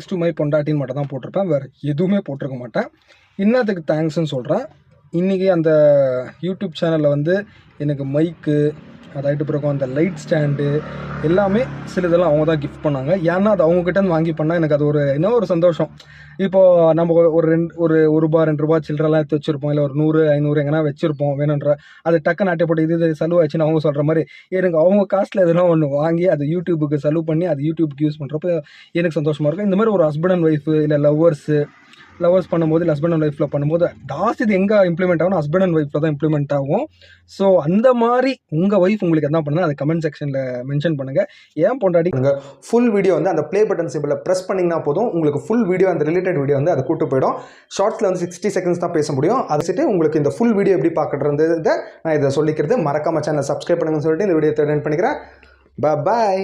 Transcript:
Thanks to my பொண்டாட்டின்னு மட்டும் தான் போட்டிருப்பேன், வேறு எதுவுமே போட்டிருக்க மாட்டேன். இன்னத்துக்கு தேங்க்ஸ்ன்னு சொல்கிறேன். இன்றைக்கி அந்த யூடியூப் சேனலில் வந்து எனக்கு மைக்கு, அதாயிட்டு பிறகு அந்த லைட் ஸ்டாண்டு எல்லாமே சிலதெல்லாம் அவங்க தான் கிஃப்ட் பண்ணாங்க. ஏன்னா அது அவங்கக்கிட்டேருந்து வாங்கி பண்ணால் எனக்கு அது இன்னும் ஒரு சந்தோஷம். இப்போது நம்ம ஒரு ரூபா 2 ரூபா சில்லறலாம் எடுத்து வச்சுருப்போம், இல்லை ஒரு 100 500 எங்கன்னா வச்சுருப்போம் வேணுன்ற. அது டக்குன்னு அட்டை போட்டு இது செலவாச்சுன்னு அவங்க சொல்கிற மாதிரி எனக்கு அவங்க காசில் எதுனா ஒன்று வாங்கி அது யூடியூபுக்கு செலவு பண்ணி அது யூடியூபுக்கு யூஸ் பண்ணுறப்ப எனக்கு சந்தோஷமாக இருக்கும். இந்த மாதிரி ஒரு ஹஸ்பண்ட் அண்ட் ஒய்ஃபு இல்லை லவர்ஸ் பண்ணும்போது, இல்லை ஹஸ்பண்ட் அண்ட் ஒய்ஃபில் பண்ணும்போது லாஸ்ட் இது எங்கே இம்ப்ளிமெண்ட் ஆகும், ஹஸ்பண்ட் அண்ட் ஒய்ஃபில் தான் இம்ப்ளிமெண்ட் ஆகும். ஸோ அந்த மாதிரி உங்கள் ஒய்ஃப் உங்களுக்கு என்ன பண்ணுங்கள் அதை கமெண்ட் செக்ஷனில் மென்ஷன் பண்ணுங்கள். ஏன் பொண்டாட்டி ஃபுல் வீடியோ வந்து அந்த ப்ளே பட்டன் சிம்பிளில் ப்ரெஸ் பண்ணிங்கன்னா போதும், உங்களுக்கு ஃபுல் வீடியோ அந்த ரிலேட்டட் வீடியோ வந்து அதை கூட்டு போயிடும். ஷார்ட்ஸில் வந்து 60 செகண்ட்ஸ் தான் பேச முடியும். அதை வச்சுட்டு உங்களுக்கு இந்த ஃபுல் வீடியோ எப்படி பார்க்குறதை நான் இதை சொல்லிக்கிறது. மறக்காம சேனலை சப்ஸ்கிரைப் பண்ணுங்கன்னு சொல்லிட்டு இந்த வீடியோ டெர்மினேட் பண்ணிக்கிறேன். பாய்.